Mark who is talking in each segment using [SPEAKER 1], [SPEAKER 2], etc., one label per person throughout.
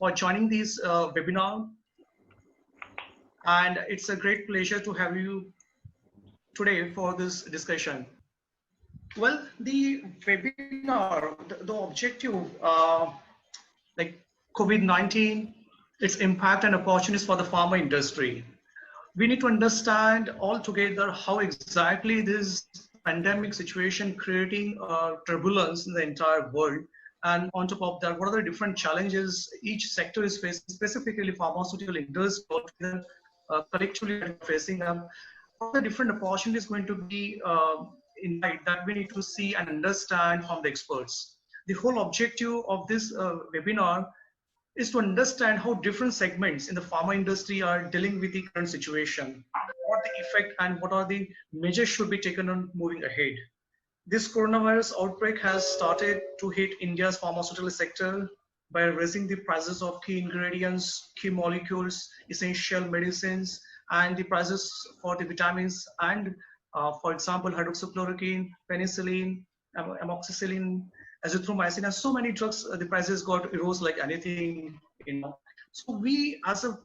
[SPEAKER 1] for joining this webinar. And it's a great pleasure to have you today for this discussion. Well, the webinar, the objective, like COVID-19, its impact and opportunities for the pharma industry. We need to understand altogether how exactly this pandemic situation creating turbulence in the entire world. And on top of that, what are the different challenges each sector is facing, specifically pharmaceutical industry altogether, collectively facing them. What are the different opportunities going to be in light that we need to see and understand from the experts. The whole objective of this webinar is to understand how different segments in the pharma industry are dealing with the current situation, what the effect and what are the measures should be taken on moving ahead. This coronavirus outbreak has started to hit India's pharmaceutical sector by raising the prices of key ingredients, key molecules, essential medicines, and the prices for the vitamins and, for example, hydroxychloroquine, penicillin, amoxicillin, azithromycin, and so many drugs, the prices got rose like anything, So we, as a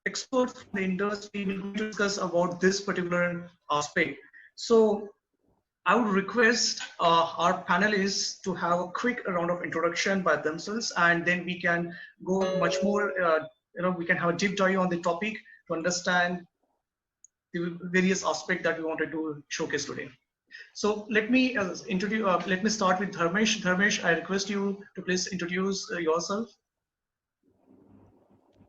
[SPEAKER 1] experts from the industry, will discuss about this particular aspect. So I would request our panelists to have a quick round of introduction by themselves, and then we can go much more, we can have a deep dive on the topic to understand the various aspects that we wanted to showcase today. So let me let me start with Dharmesh. Dharmesh, I request you to please introduce yourself.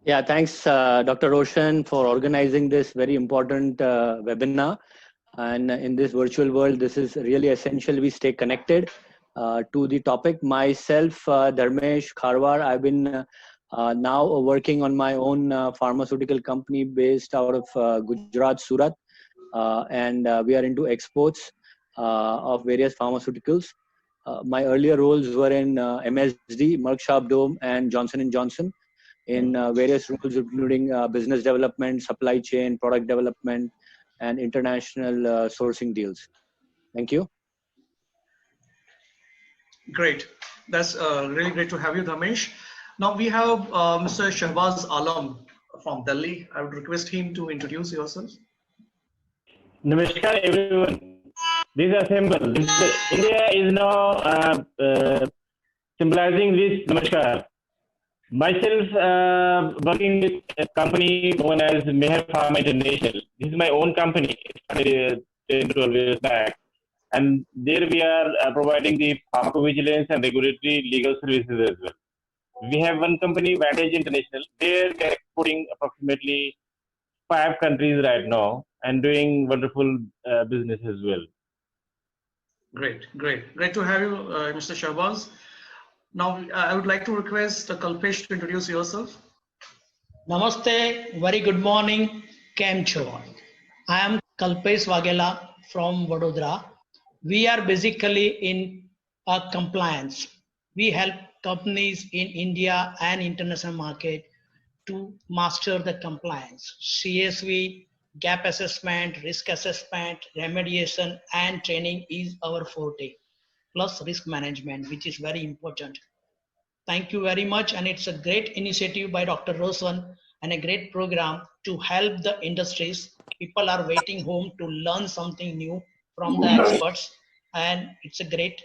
[SPEAKER 2] Yeah, thanks, Dr. Roshan, for organizing this very important webinar. And in this virtual world, this is really essential we stay connected to the topic. Myself, Dharmesh Kharwar, I've been now working on my own pharmaceutical company based out of Gujarat, Surat. And we are into exports of various pharmaceuticals. My earlier roles were in MSD, Merck Sharp Dohme, and Johnson & Johnson in various roles, including business development, supply chain, product development, and international sourcing deals. Thank you.
[SPEAKER 1] Great. That's really great to have you, Dharmesh. Now we have Mr. Shahbaz Alam from Delhi. I would request him to introduce yourself.
[SPEAKER 3] Namaskar, everyone. This is assemble. India is now symbolizing this Namaskar. Myself working with a company known as Meher Pharma International. This is my own company. It started 10 to 12 years back. And there we are providing the pharmacovigilance and regulatory legal services as well. We have one company, Vantage International. They are exporting approximately 5 countries right now and doing wonderful business as well.
[SPEAKER 1] Great, great. Great to have you, Mr. Shahbaz. Now, I would like to request Kalpesh to introduce yourself.
[SPEAKER 4] Namaste, very good morning, Kem Cho. I am Kalpesh Waghela from Vadodara. We are basically in compliance. We help companies in India and international market to master the compliance. CSV, gap assessment, risk assessment, remediation, and training is our forte, plus risk management, which is very important. Thank you very much. And it's a great initiative by Dr. Roshan and a great program to help the industries. People are waiting home to learn something new from the experts. And it's a great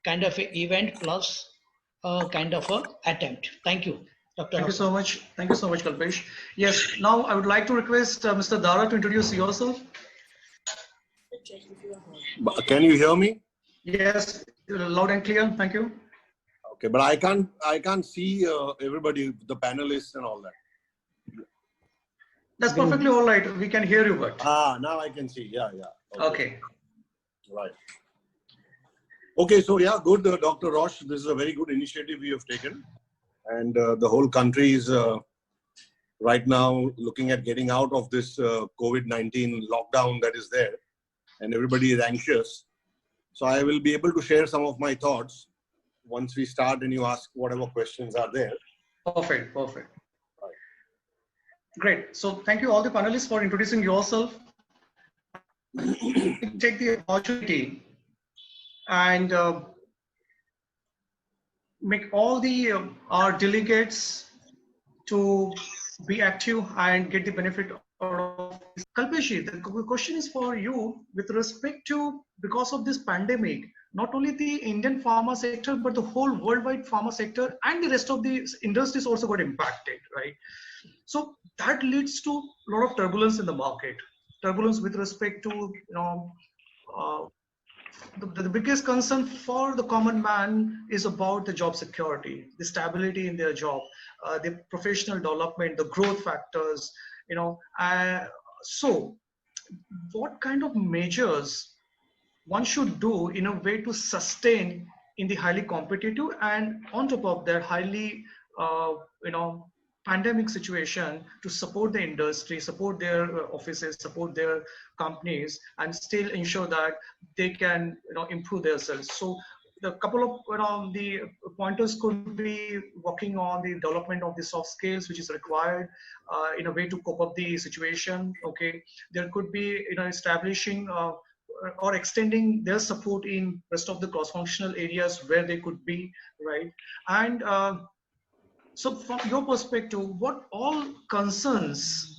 [SPEAKER 4] kind of an event plus kind of a attempt. Thank you, Dr.
[SPEAKER 1] Thank you so much. Thank you so much, Kalpesh. Yes, now I would like to request Mr. Dara to introduce yourself.
[SPEAKER 5] Can you hear me?
[SPEAKER 1] Yes, loud and clear. Thank you.
[SPEAKER 5] Okay, but I can't see everybody, the panelists and all that.
[SPEAKER 1] That's perfectly all right. We can hear you, but.
[SPEAKER 5] Now I can see. Yeah.
[SPEAKER 1] Okay.
[SPEAKER 5] Right. Okay, so yeah, good, Dr. Rosh. This is a very good initiative you have taken. And the whole country is right now looking at getting out of this COVID-19 lockdown that is there. And everybody is anxious. So I will be able to share some of my thoughts once we start and you ask whatever questions are there.
[SPEAKER 1] Perfect. Right. Great. So thank you all the panelists for introducing yourself. Take the opportunity and make all the our delegates to be active and get the benefit out of this. Kalpeshi, the question is for you with respect to, because of this pandemic, not only the Indian pharma sector, but the whole worldwide pharma sector and the rest of the industries also got impacted, right? So that leads to a lot of turbulence in the market, turbulence with respect to, uh, the biggest concern for the common man is about the job security, the stability in their job, the professional development, the growth factors, so what kind of measures one should do in a way to sustain in the highly competitive and on top of that highly uh, you know pandemic situation, to support the industry, support their offices, support their companies, and still ensure that they can improve themselves. So the couple of the pointers could be working on the development of the soft skills which is required in a way to cope up the situation. Okay, there could be establishing or extending their support in rest of the cross-functional areas where they could be, right? And so from your perspective, what all concerns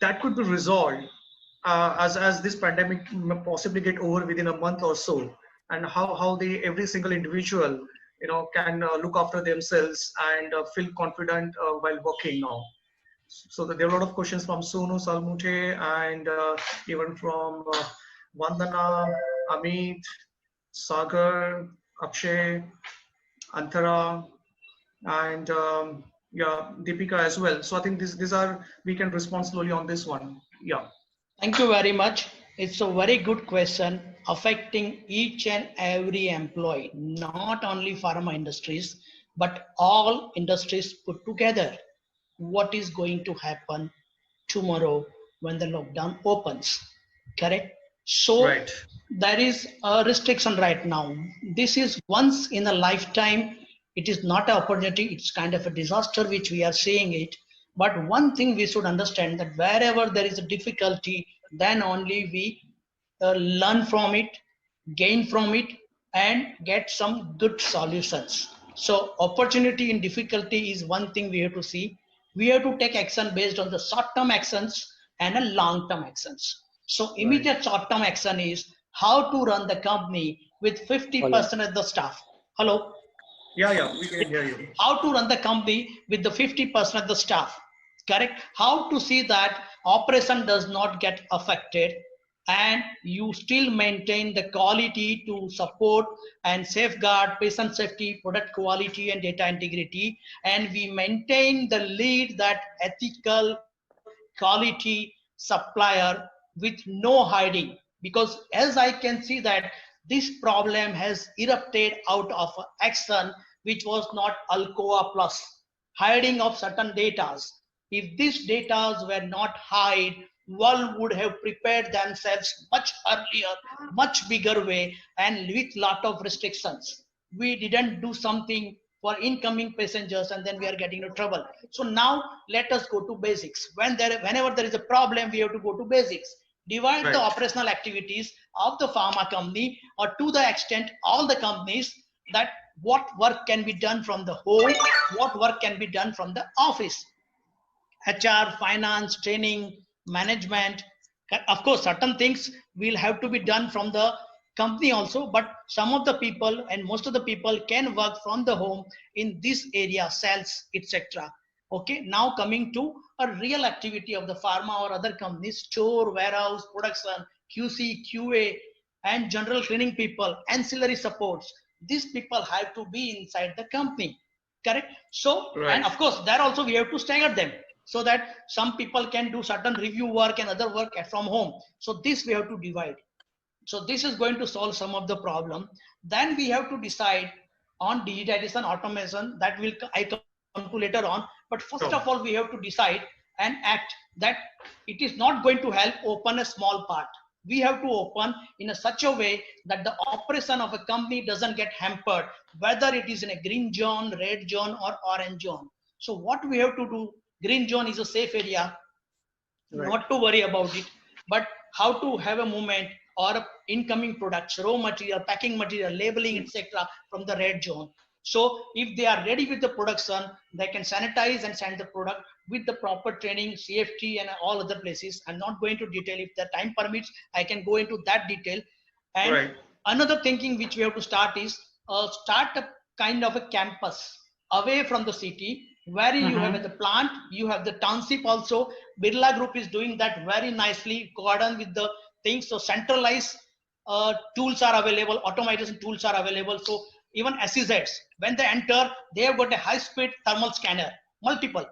[SPEAKER 1] that could be resolved as this pandemic may possibly get over within a month or so, and how the every single individual can look after themselves and feel confident while working now. So there are a lot of questions from Sonu Salmute and even from Vandana, Amit, Sagar, Akshay, Antara, and yeah, Deepika as well. So I think these are, we can respond slowly on this one. Yeah.
[SPEAKER 4] Thank you very much. It's a very good question affecting each and every employee, not only pharma industries, but all industries put together. What is going to happen tomorrow when the lockdown opens? Correct? So
[SPEAKER 1] Right.
[SPEAKER 4] there is a restriction right now. This is once in a lifetime. It is not an opportunity. It's kind of a disaster which we are seeing it. But one thing we should understand, that wherever there is a difficulty, then only we learn from it, gain from it, and get some good solutions. So opportunity in difficulty is one thing we have to see. We have to take action based on the short-term actions and a long-term actions. So immediate short-term action is how to run the company with 50% of the staff. Hello?
[SPEAKER 1] Yeah, we can hear you.
[SPEAKER 4] How to run the company with the 50% of the staff. Correct? How to see that operation does not get affected and you still maintain the quality to support and safeguard patient safety, product quality, and data integrity. And we maintain the lead that ethical quality supplier with no hiding. Because as I can see that this problem has erupted out of action which was not Alcoa Plus, hiding of certain data. If these data were not hide, world would have prepared themselves much earlier, much bigger way, and with lot of restrictions. We didn't do something for incoming passengers, and then we are getting into trouble. So now let us go to basics. Whenever there is a problem, we have to go to basics. Divide the operational activities of the pharma company, or to the extent all the companies, that what work can be done from the home, what work can be done from the office. HR, finance, training, management. Of course, certain things will have to be done from the company also, but some of the people and most of the people can work from the home in this area, sales, etc. Okay, now coming to a real activity of the pharma or other companies, store, warehouse, production, QC, QA, and general cleaning people, ancillary supports. These people have to be inside the company. Correct? So, and of course, there also we have to stagger them so that some people can do certain review work and other work from home. So this we have to divide. So this is going to solve some of the problem. Then we have to decide on digitization, automation, that will I come to later on. But first of all, we have to decide and act that it is not going to help open a small part. We have to open in a such a way that the operation of a company doesn't get hampered, whether it is in a green zone, red zone, or orange zone. So what we have to do, green zone is a safe area, not to worry about it, but how to have a movement or incoming products, raw material, packing material, labeling, etc. from the red zone. So if they are ready with the production, they can sanitize and send the product with the proper training, CFT and all other places. I'm not going to detail. If the time permits, I can go into that detail. And
[SPEAKER 1] Right.
[SPEAKER 4] another thinking which we have to start is start a kind of a campus away from the city, where you have the plant, you have the township also. Birla Group is doing that very nicely, coordinate with the things. So centralized tools are available, automation tools are available. So even SEZs, when they enter, they have got a high-speed thermal scanner, multiple,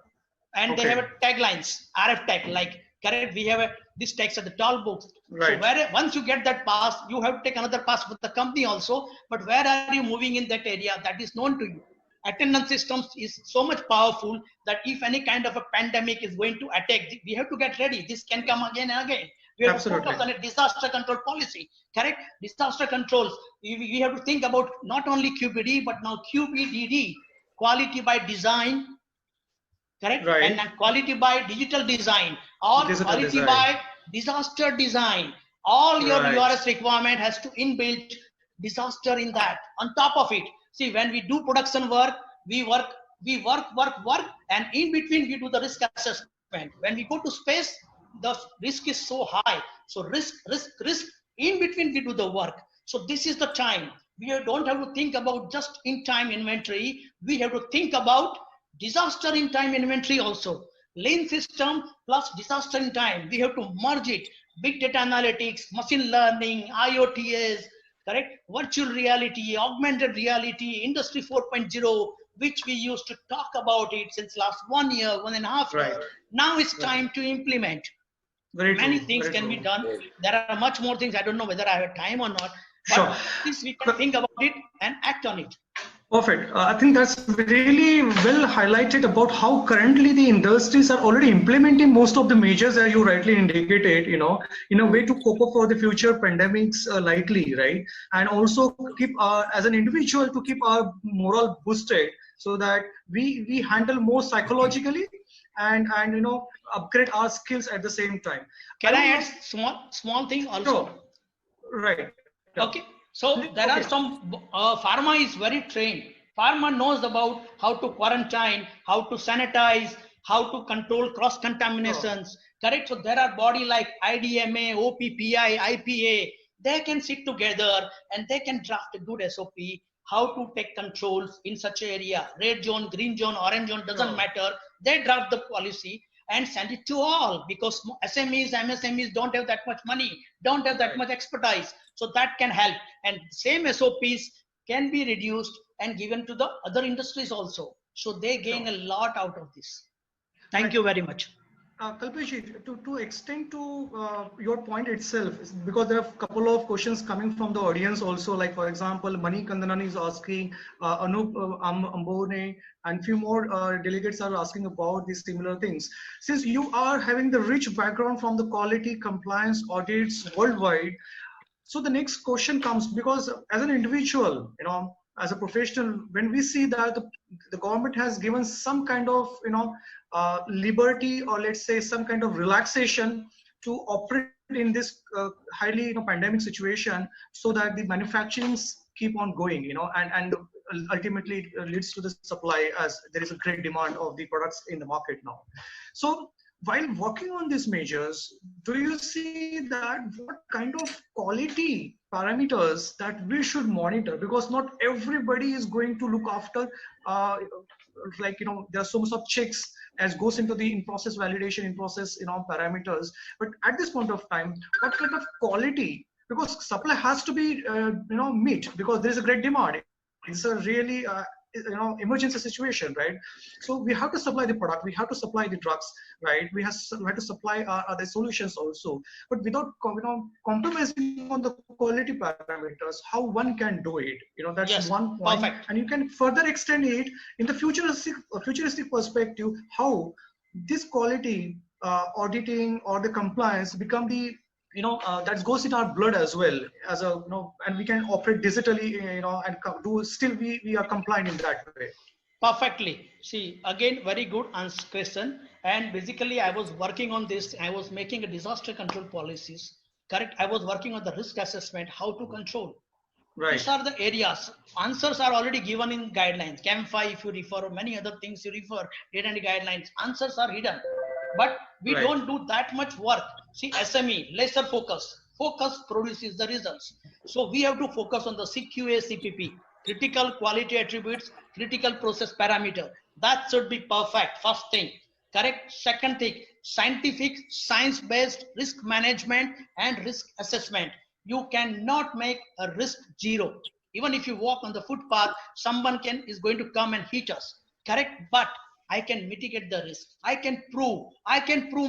[SPEAKER 4] and they
[SPEAKER 1] Okay.
[SPEAKER 4] have a taglines, RF tag, like correct. We have a this text at the tall books. So
[SPEAKER 1] Right.
[SPEAKER 4] where once you get that pass, you have to take another pass with the company also. But where are you moving in that area? That is known to you. Attendance systems is so much powerful that if any kind of a pandemic is going to attack, we have to get ready. This can come again and again. We have
[SPEAKER 1] Absolutely.
[SPEAKER 4] to focus on a disaster control policy, correct? Disaster controls. We have to think about not only QBD, but now QBDD, quality by design, correct?
[SPEAKER 1] Right.
[SPEAKER 4] And quality by digital design, or
[SPEAKER 1] Digital
[SPEAKER 4] quality
[SPEAKER 1] design.
[SPEAKER 4] by disaster design. All your
[SPEAKER 1] Right.
[SPEAKER 4] URS requirement has to inbuilt disaster in that. On top of it, see, when we do production work, we work, and in between we do the risk assessment. When we go to space, the risk is so high. So risk. In between we do the work. So this is the time. We don't have to think about just in-time inventory. We have to think about disaster in time inventory also. Lean system plus disaster in time. We have to merge it. Big data analytics, machine learning, IoTs, correct? Virtual reality, augmented reality, industry 4.0, which we used to talk about it since last 1 year, 1.5
[SPEAKER 1] Right.
[SPEAKER 4] years. Now it's
[SPEAKER 1] Right.
[SPEAKER 4] time to implement.
[SPEAKER 1] Very
[SPEAKER 4] Many
[SPEAKER 1] true.
[SPEAKER 4] things
[SPEAKER 1] Very
[SPEAKER 4] can be
[SPEAKER 1] true.
[SPEAKER 4] done. There are much more things. I don't know whether I have time or not, but
[SPEAKER 1] Sure.
[SPEAKER 4] at least we can think about it and act on it.
[SPEAKER 1] Perfect. I think that's really well highlighted about how currently the industries are already implementing most of the measures that you rightly indicated, in a way to cope up for the future pandemics lightly, right? And also keep as an individual to keep our morale boosted so that we handle more psychologically and upgrade our skills at the same time.
[SPEAKER 4] Can I
[SPEAKER 1] would
[SPEAKER 4] add small thing also?
[SPEAKER 1] Sure. Right.
[SPEAKER 4] Okay, so there are some pharma is very trained. Pharma knows about how to quarantine, how to sanitize, how to control cross contaminations. Correct. So there are body like IDMA, OPPI, IPA. They can sit together and they can draft a good SOP. How to take controls in such area. Red zone, green zone, orange zone doesn't matter. They draft the policy and send it to all, because SMEs, MSMEs don't have that much money, don't have that much expertise. So that can help. And same SOPs can be reduced and given to the other industries also. So they gain a lot out of this. Thank you very much.
[SPEAKER 1] Kalpesh, to extend to your point itself, because there are a couple of questions coming from the audience also, like for example, Mani Kandanani is asking, Anup Ambone, and few more delegates are asking about these similar things. Since you are having the rich background from the quality compliance audits worldwide, so the next question comes, because as an individual, as a professional, when we see that the government has given some kind of liberty, or let's say some kind of relaxation to operate in this highly pandemic situation, so that the manufacturings keep on going, and ultimately it leads to the supply, as there is a great demand of the products in the market now. So while working on these measures, do you see that what kind of quality parameters that we should monitor? Because not everybody is going to look after, there are so much of checks as goes into the in-process validation, in-process, parameters. But at this point of time, what kind of quality? Because supply has to be, meet, because there is a great demand. It's a really emergency situation, right? So we have to supply the product, we have to supply the drugs, right? We have to supply other solutions also, but without compromising on the quality parameters. How one can do it, that's
[SPEAKER 4] Yes,
[SPEAKER 1] one point.
[SPEAKER 4] perfect.
[SPEAKER 1] And you can further extend it in the futuristic perspective, how this quality auditing or the compliance become the that goes in our blood as well, as a and we can operate digitally, and do still we are compliant in that way.
[SPEAKER 4] Perfectly. See, again, very good question. And basically, I was working on this. I was making a disaster control policies. Correct. I was working on the risk assessment, how to control.
[SPEAKER 1] Right.
[SPEAKER 4] These are the areas. Answers are already given in guidelines. CAM5, if you refer, or many other things you refer, data and guidelines, answers are hidden. But we
[SPEAKER 1] Right.
[SPEAKER 4] don't do that much work. See, SME, lesser focus. Focus produces the results. So we have to focus on the CQA, CPP, critical quality attributes, critical process parameter. That should be perfect. First thing. Correct. Second thing, scientific, science-based risk management and risk assessment. You cannot make a risk zero. Even if you walk on the footpath, someone is going to come and hit us. Correct. But I can mitigate the risk. I can prove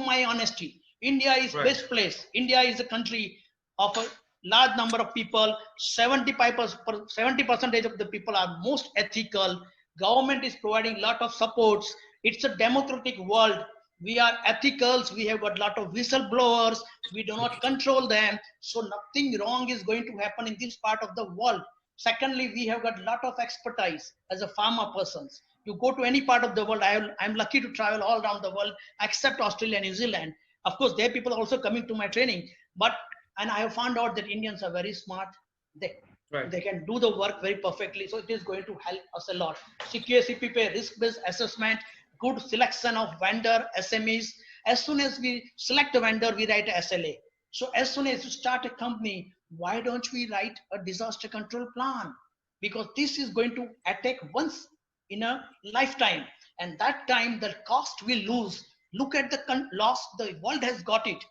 [SPEAKER 4] my honesty. India is
[SPEAKER 1] Right.
[SPEAKER 4] best place. India is a country of a large number of people. 70% of the people are most ethical. Government is providing a lot of supports. It's a democratic world. We are ethicals. We have got a lot of whistleblowers. We do not control them. So nothing wrong is going to happen in this part of the world. Secondly, we have got a lot of expertise as a pharma persons. You go to any part of the world. I'm lucky to travel all around the world except Australia and New Zealand. Of course, there are people also coming to my training. And I have found out that Indians are very smart. They can do the work very perfectly. So it is going to help us a lot. CQA, CPP, risk-based assessment, good selection of vendor, SMEs. As soon as we select a vendor, we write a SLA. So as soon as you start a company, why don't we write a disaster control plan? Because this is going to attack once in a lifetime. And that time, the cost will lose. Look at the loss the world has got it.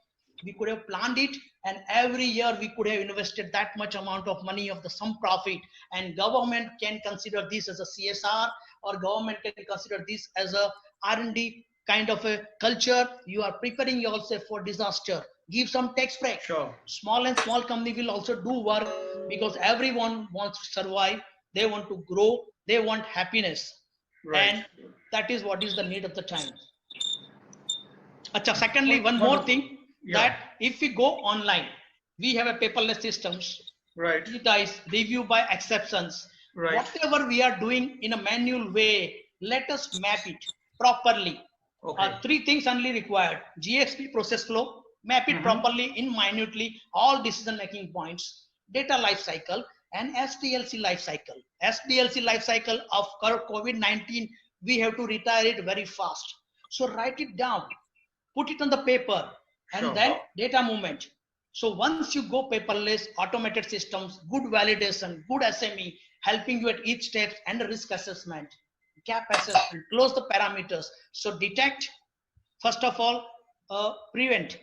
[SPEAKER 4] We could have planned it, and every year we could have invested that much amount of money of some profit, and government can consider this as a CSR, or government can consider this as a R&D kind of a culture. You are preparing yourself for disaster. Give some tax break.
[SPEAKER 1] Sure.
[SPEAKER 4] Small company will also do work, because everyone wants to survive. They want to grow. They want happiness.
[SPEAKER 1] Right.
[SPEAKER 4] And that is what is the need of the time. Secondly, one
[SPEAKER 1] Wonderful.
[SPEAKER 4] more thing.
[SPEAKER 1] Yeah.
[SPEAKER 4] That if we go online, we have a paperless systems.
[SPEAKER 1] Right.
[SPEAKER 4] Digitize, review by exceptions.
[SPEAKER 1] Right.
[SPEAKER 4] Whatever we are doing in a manual way, let us map it properly.
[SPEAKER 1] Okay.
[SPEAKER 4] Three things only required: GXP process flow, map it properly in minutely all decision-making points, data life cycle, and SDLC life cycle. SDLC life cycle of COVID-19, we have to retire it very fast. So write it down, put it on the paper, and
[SPEAKER 1] Sure.
[SPEAKER 4] then data movement. So once you go paperless, automated systems, good validation, good SME, helping you at each step, and risk assessment, gap assessment, close the parameters. So detect, first of all, prevent.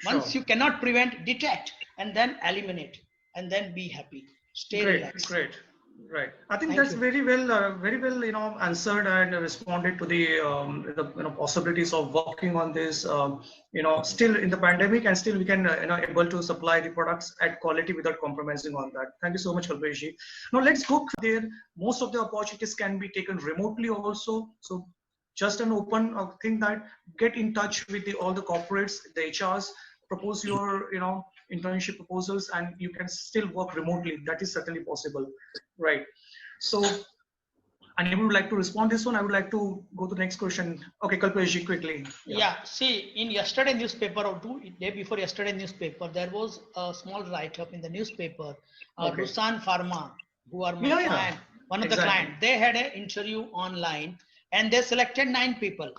[SPEAKER 4] Once
[SPEAKER 1] Sure.
[SPEAKER 4] you cannot prevent, detect, and then eliminate, and then be happy. Stay relaxed.
[SPEAKER 1] Great. Right. I think
[SPEAKER 4] Thank
[SPEAKER 1] that's
[SPEAKER 4] you.
[SPEAKER 1] very well, answered and responded to the possibilities of working on this, still in the pandemic, and still we can, able to supply the products at quality without compromising on that. Thank you so much, Kalpesh ji. Now let's go there. Most of the opportunities can be taken remotely also. So just an open thing that get in touch with all the corporates, the HRs, propose your, internship proposals, and you can still work remotely. That is certainly possible. Right. So, anyone would like to respond this one? I would like to go to the next question. Okay, Kalpesh ji, quickly.
[SPEAKER 4] Yeah. See, in yesterday newspaper, or day before yesterday newspaper, there was a small write-up in the newspaper.
[SPEAKER 1] Okay.
[SPEAKER 4] Rusan Pharma, who are my client, one of the clients, they had an interview online, and they selected 9 people.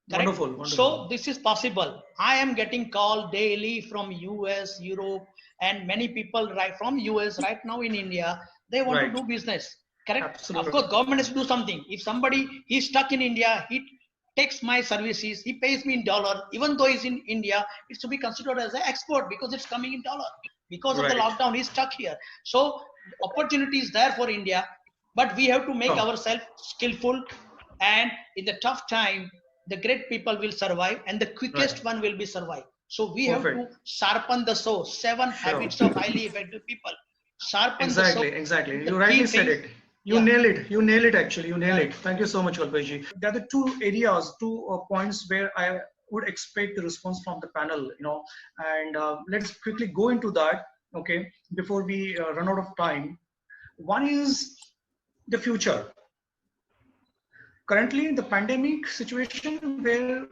[SPEAKER 4] Correct?
[SPEAKER 1] Wonderful.
[SPEAKER 4] So this is possible. I am getting called daily from US, Europe, and many people from US right now in India. They want to do business. Correct?
[SPEAKER 1] Absolutely.
[SPEAKER 4] Of course, government has to do something. If somebody is stuck in India, he takes my services, he pays me in dollar. Even though he's in India, it's to be considered as an export because it's coming in dollar. Because of the lockdown, he's stuck here. So opportunity is there for India, but we have to make ourselves skillful. And in the tough time, the great people will survive, and the quickest one will be survive. So we have to sharpen the saw. 7 habits of highly effective people. Sharpen the saw.
[SPEAKER 1] Exactly. You rightly said it. You nail it. Actually, you nail it. Thank you so much, Kalpesh ji. There are the 2 areas, 2 points where I would expect the response from the panel. And let's quickly go into that. Okay, before we run out of time. One is the future. Currently, in the pandemic situation, where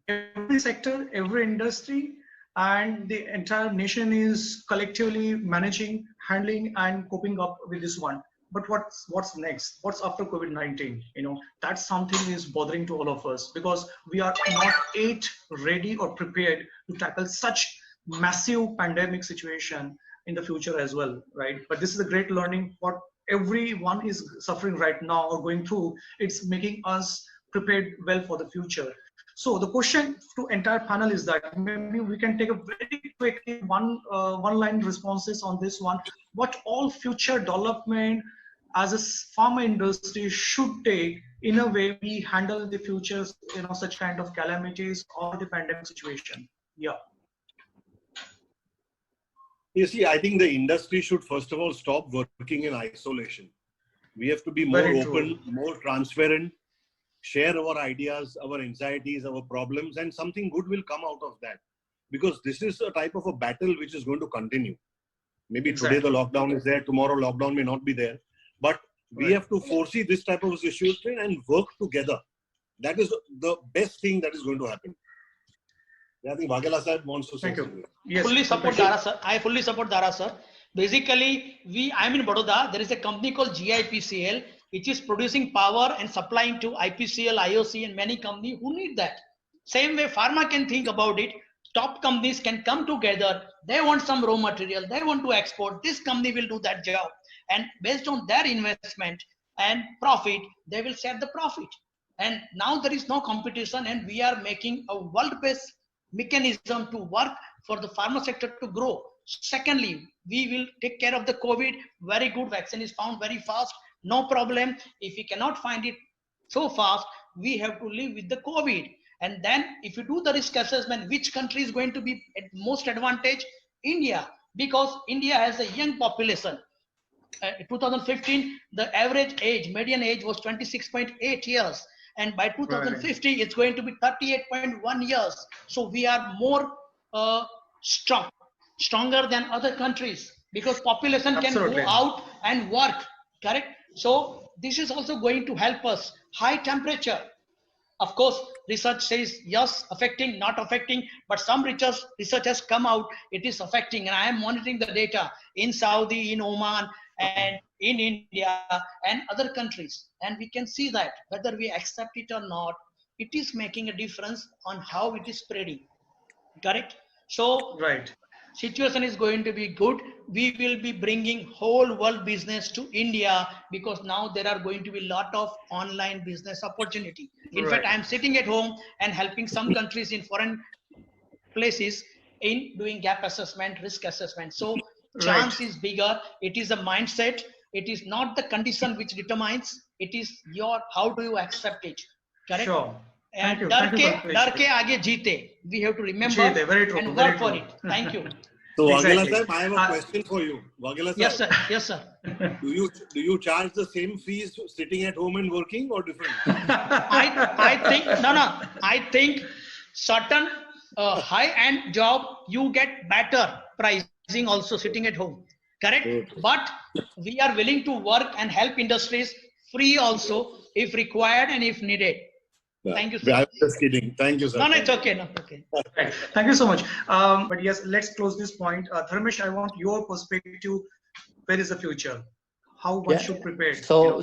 [SPEAKER 1] every sector, every industry and the entire nation is collectively managing, handling, and coping up with this one. But what's next? What's after COVID-19? That's something is bothering to all of us, because we are not yet ready or prepared to tackle such massive pandemic situation in the future as well, right? But this is a great learning. What everyone is suffering right now or going through, it's making us prepared well for the future. So the question to entire panel is that maybe we can take a very quickly one-line responses on this one. What all future development as a pharma industry should take in a way we handle the futures, such kind of calamities or the pandemic situation? Yeah.
[SPEAKER 5] You see, I think the industry should first of all stop working in isolation. We have to be more
[SPEAKER 1] Very
[SPEAKER 5] open,
[SPEAKER 1] true.
[SPEAKER 5] more transparent, share our ideas, our anxieties, our problems, and something good will come out of that. Because this is a type of a battle which is going to continue. Maybe
[SPEAKER 1] Exactly.
[SPEAKER 5] today the lockdown is there, tomorrow lockdown may not be there. But we have to foresee this type of situation and work together. That is the best thing that is going to happen. I think Vaghela Sahib wants to say something.
[SPEAKER 1] Yes.
[SPEAKER 4] Fully support Dara sir. I fully support Dara sir. Basically, I'm in Baroda. There is a company called GIPCL, which is producing power and supplying to IPCL, IOC, and many companies who need that. Same way, pharma can think about it. Top companies can come together. They want some raw material. They want to export. This company will do that job. And based on their investment and profit, they will set the profit. And now there is no competition, and we are making a world-based mechanism to work for the pharma sector to grow. Secondly, we will take care of the COVID. Very good vaccine is found very fast. No problem. If we cannot find it so fast, we have to live with the COVID. And then if you do the risk assessment, which country is going to be at most advantage? India, because India has a young population. 2015, the average age, median age was 26.8 years. And by 2050, it's going to be 38.1 years. So we are more stronger than other countries, because population can
[SPEAKER 1] Absolutely.
[SPEAKER 4] go out and work, correct? So this is also going to help us. High temperature, of course, research says yes, affecting, not affecting, but some research has come out, it is affecting. And I am monitoring the data in Saudi, in Oman, and in India and other countries. And we can see that whether we accept it or not, it is making a difference on how it is spreading, correct? So
[SPEAKER 1] Right.
[SPEAKER 4] situation is going to be good. We will be bringing whole world business to India, because now there are going to be a lot of online business opportunity. In fact, I'm sitting at home and helping some countries in foreign places in doing gap assessment, risk assessment. So chance is bigger. It is a mindset. It is not the condition which determines. It is your, how do you accept it, correct?
[SPEAKER 1] Sure.
[SPEAKER 4] And
[SPEAKER 1] Thank you.
[SPEAKER 4] dar ke aage jeete. We have to remember
[SPEAKER 1] Jeete, very true,
[SPEAKER 4] and
[SPEAKER 1] very
[SPEAKER 4] work for
[SPEAKER 1] true.
[SPEAKER 4] it. Thank you.
[SPEAKER 5] So
[SPEAKER 1] Exactly.
[SPEAKER 5] Vaghela Sahib, I have a question for you. Vaghela
[SPEAKER 4] Yes,
[SPEAKER 5] Sahib,
[SPEAKER 4] sir. Yes, sir.
[SPEAKER 5] do you charge the same fees sitting at home and working, or different?
[SPEAKER 4] I think I think certain high-end job you get better pricing also sitting at home, correct? But we are willing to work and help industries free also if required and if needed. Thank you, sir.
[SPEAKER 5] I'm just kidding. Thank you, sir.
[SPEAKER 4] No, it's okay. No, okay.
[SPEAKER 1] Right. Thank you so much. But yes, let's close this point. Dharmesh, I want your perspective. Where is the future? How one should prepare?
[SPEAKER 2] So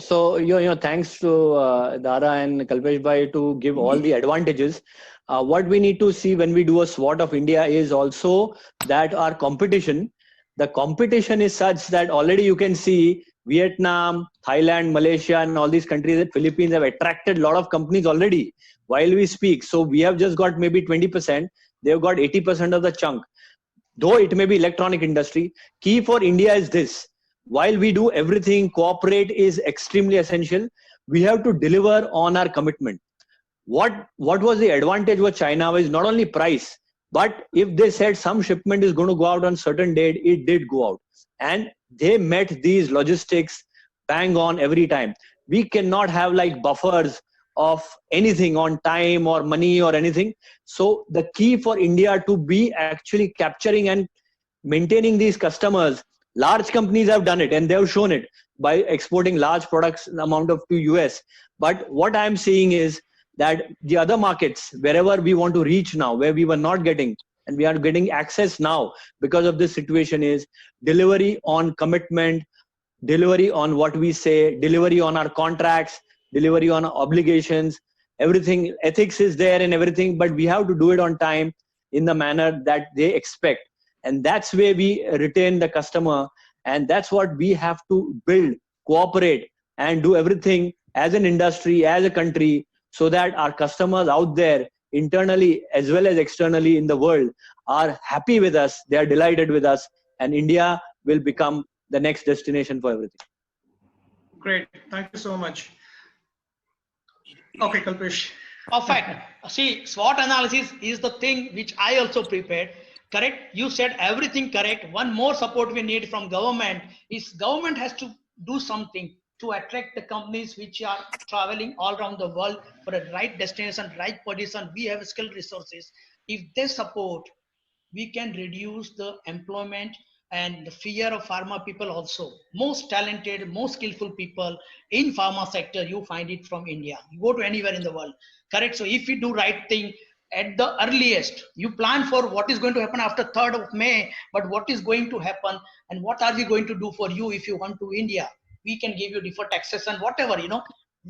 [SPEAKER 2] thanks to Dara and Kalpesh Bhai to give all the advantages. What we need to see when we do a SWOT of India is also that our competition, the competition is such that already you can see Vietnam, Thailand, Malaysia, and all these countries, the Philippines have attracted a lot of companies already while we speak. So we have just got maybe 20%. They've got 80% of the chunk. Though it may be electronic industry, key for India is this. While we do everything, cooperate is extremely essential. We have to deliver on our commitment. What was the advantage with China was not only price, but if they said some shipment is going to go out on certain date, it did go out. And they met these logistics bang on every time. We cannot have like buffers of anything on time or money or anything. So the key for India to be actually capturing and maintaining these customers, large companies have done it and they have shown it by exporting large products amount of to US. But what I'm seeing is that the other markets, wherever we want to reach now, where we were not getting, and we are getting access now because of this situation is delivery on commitment, delivery on what we say, delivery on our contracts, delivery on our obligations, everything. Ethics is there and everything, but we have to do it on time in the manner that they expect. And that's where we retain the customer. And that's what we have to build, cooperate, and do everything as an industry, as a country, so that our customers out there, internally as well as externally in the world, are happy with us, they are delighted with us, and India will become the next destination for everything.
[SPEAKER 1] Great. Thank you so much. Okay, Kalpesh.
[SPEAKER 4] Perfect. See, SWOT analysis is the thing which I also prepared. Correct. You said everything correct. One more support we need from government is government has to do something to attract the companies which are traveling all around the world for a right destination, right position. We have skilled resources. If they support, we can reduce the employment and the fear of pharma people also. Most talented, most skillful people in pharma sector, you find it from India. You go to anywhere in the world. Correct. So if we do right thing at the earliest, you plan for what is going to happen after 3rd of May, but what is going to happen and what are we going to do for you if you come to India? We can give you deferred taxation, whatever,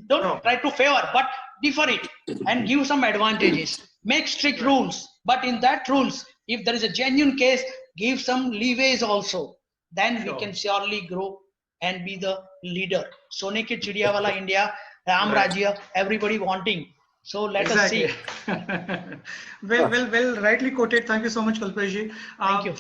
[SPEAKER 4] Don't try to favor, but defer it and give some advantages. Make strict rules, but in that rules, if there is a genuine case, give some leeways also. Then we can surely grow and be the leader. Sone ke chidiya wala India, Ram Rajya, everybody wanting. So let us see.
[SPEAKER 1] well, rightly quoted. Thank you so much, Kalpesh ji.
[SPEAKER 4] Thank you.